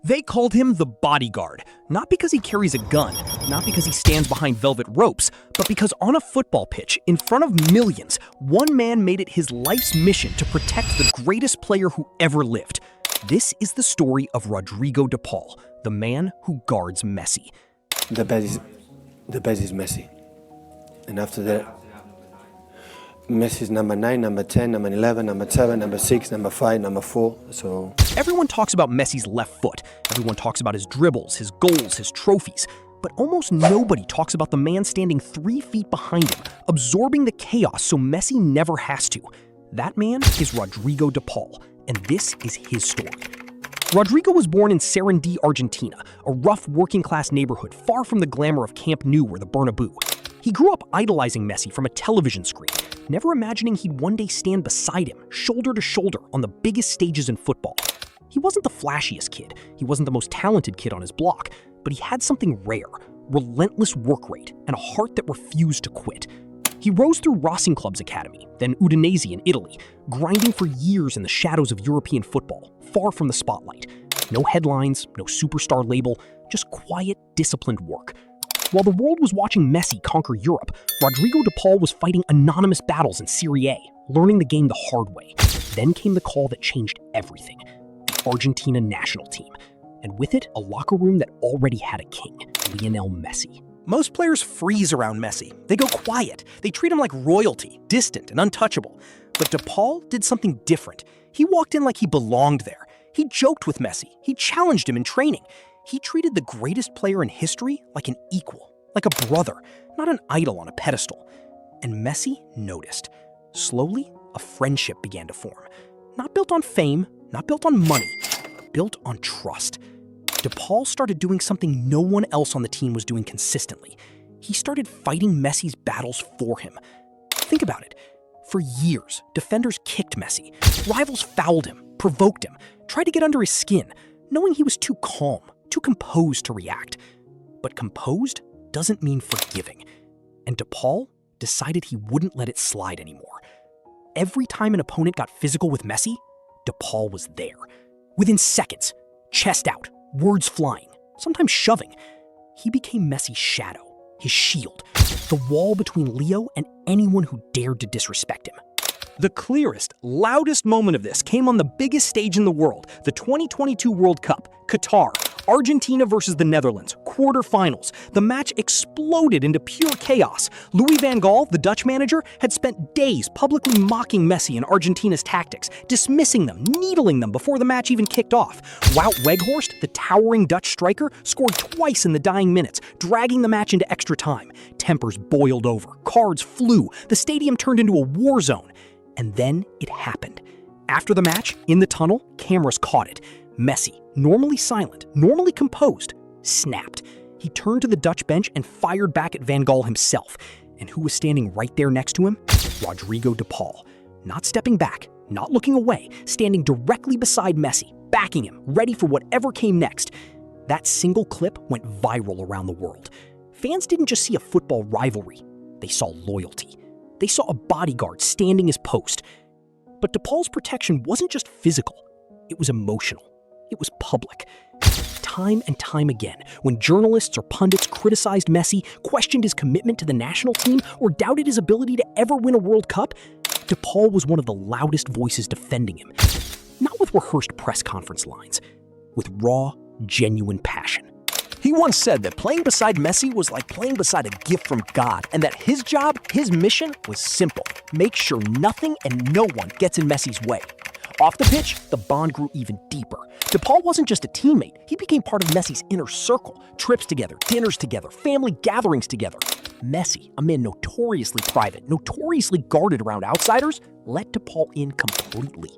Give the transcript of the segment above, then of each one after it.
They called him the bodyguard, not because he carries a gun, not because he stands behind velvet ropes, but because on a football pitch, in front of millions, one man made it his life's mission to protect the greatest player who ever lived. This is the story of Rodrigo De Paul, the man who guards Messi. The best is Messi. And after that, Messi's number 9, number 10, number 11, number 7, number 6, number 5, number 4, so... Everyone talks about Messi's left foot. Everyone talks about his dribbles, his goals, his trophies. But almost nobody talks about the man standing 3 feet behind him, absorbing the chaos so Messi never has to. That man is Rodrigo De Paul, and this is his story. Rodrigo was born in Sarandí, Argentina, a rough working-class neighborhood far from the glamour of Camp Nou or the Bernabeu. He grew up idolizing Messi from a television screen, never imagining he'd one day stand beside him, shoulder to shoulder, on the biggest stages in football. He wasn't the flashiest kid, he wasn't the most talented kid on his block, but he had something rare, relentless work rate, and a heart that refused to quit. He rose through Racing Club's academy, then Udinese in Italy, grinding for years in the shadows of European football, far from the spotlight. No headlines, no superstar label, just quiet, disciplined work. While the world was watching Messi conquer Europe, Rodrigo De Paul was fighting anonymous battles in Serie A, learning the game the hard way. Then came the call that changed everything, the Argentina national team. And with it, a locker room that already had a king, Lionel Messi. Most players freeze around Messi. They go quiet. They treat him like royalty, distant and untouchable. But De Paul did something different. He walked in like he belonged there. He joked with Messi. He challenged him in training. He treated the greatest player in history like an equal, like a brother, not an idol on a pedestal. And Messi noticed. Slowly, a friendship began to form. Not built on fame, not built on money, built on trust. De Paul started doing something no one else on the team was doing consistently. He started fighting Messi's battles for him. Think about it. For years, defenders kicked Messi. Rivals fouled him, provoked him, tried to get under his skin, knowing he was too calm, too composed to react. But composed doesn't mean forgiving. And De Paul decided he wouldn't let it slide anymore. Every time an opponent got physical with Messi, De Paul was there. Within seconds, chest out, words flying, sometimes shoving. He became Messi's shadow, his shield, the wall between Leo and anyone who dared to disrespect him. The clearest, loudest moment of this came on the biggest stage in the world, the 2022 World Cup, Qatar, Argentina versus the Netherlands, quarterfinals. The match exploded into pure chaos. Louis van Gaal, the Dutch manager, had spent days publicly mocking Messi and Argentina's tactics, dismissing them, needling them before the match even kicked off. Wout Weghorst, the towering Dutch striker, scored twice in the dying minutes, dragging the match into extra time. Tempers boiled over, cards flew, the stadium turned into a war zone. And then it happened. After the match, in the tunnel, cameras caught it. Messi, normally silent, normally composed, snapped. He turned to the Dutch bench and fired back at Van Gaal himself. And who was standing right there next to him? Rodrigo De Paul. Not stepping back, not looking away, standing directly beside Messi, backing him, ready for whatever came next. That single clip went viral around the world. Fans didn't just see a football rivalry, they saw loyalty. They saw a bodyguard standing his post. But De Paul's protection wasn't just physical, it was emotional. It was public. Time and time again, when journalists or pundits criticized Messi, questioned his commitment to the national team, or doubted his ability to ever win a World Cup, De Paul was one of the loudest voices defending him. Not with rehearsed press conference lines, with raw, genuine passion. He once said that playing beside Messi was like playing beside a gift from God, and that his job, his mission, was simple. Make sure nothing and no one gets in Messi's way. Off the pitch, the bond grew even deeper. De Paul wasn't just a teammate, he became part of Messi's inner circle. Trips together, dinners together, family gatherings together. Messi, a man notoriously private, notoriously guarded around outsiders, let De Paul in completely.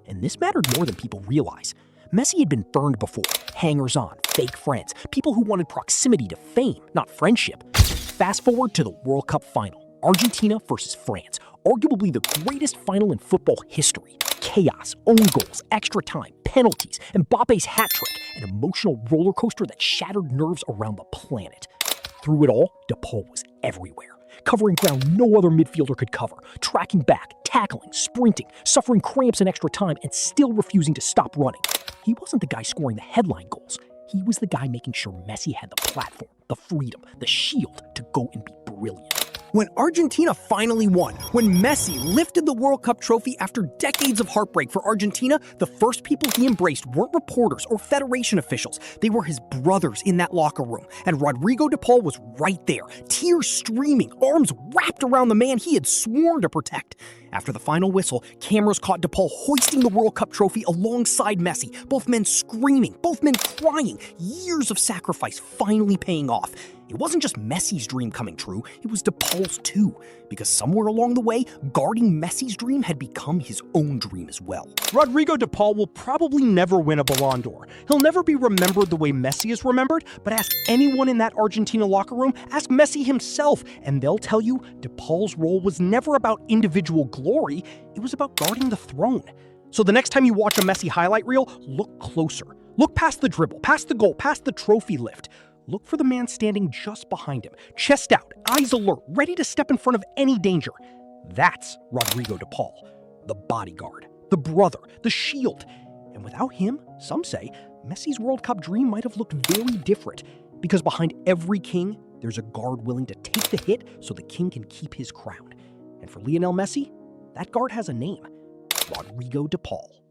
And this mattered more than people realize. Messi had been burned before, hangers-on, fake friends, people who wanted proximity to fame, not friendship. Fast forward to the World Cup final, Argentina versus France, arguably the greatest final in football history. Chaos, own goals, extra time, penalties, Mbappe's hat trick, an emotional roller coaster that shattered nerves around the planet. Through it all, De Paul was everywhere. covering ground no other midfielder could cover, tracking back, tackling, sprinting, suffering cramps in extra time, and still refusing to stop running. He wasn't the guy scoring the headline goals. He was the guy making sure Messi had the platform, the freedom, the shield to go and be brilliant. When Argentina finally won, when Messi lifted the World Cup trophy after decades of heartbreak for Argentina, the first people he embraced weren't reporters or federation officials. They were his brothers in that locker room. And Rodrigo De Paul was right there, tears streaming, arms wrapped around the man he had sworn to protect. After the final whistle, cameras caught De Paul hoisting the World Cup trophy alongside Messi, both men screaming, both men crying, years of sacrifice finally paying off. It wasn't just Messi's dream coming true, it was De Paul's too, because somewhere along the way, guarding Messi's dream had become his own dream as well. Rodrigo De Paul will probably never win a Ballon d'Or. He'll never be remembered the way Messi is remembered, but ask anyone in that Argentina locker room, ask Messi himself, and they'll tell you De Paul's role was never about individual glory, it was about guarding the throne. So the next time you watch a Messi highlight reel, look closer. Look past the dribble, past the goal, past the trophy lift. Look for the man standing just behind him, chest out, eyes alert, ready to step in front of any danger. That's Rodrigo De Paul, the bodyguard, the brother, the shield. And without him, some say, Messi's World Cup dream might have looked very different, because behind every king, there's a guard willing to take the hit so the king can keep his crown. And for Lionel Messi, that guard has a name: Rodrigo De Paul.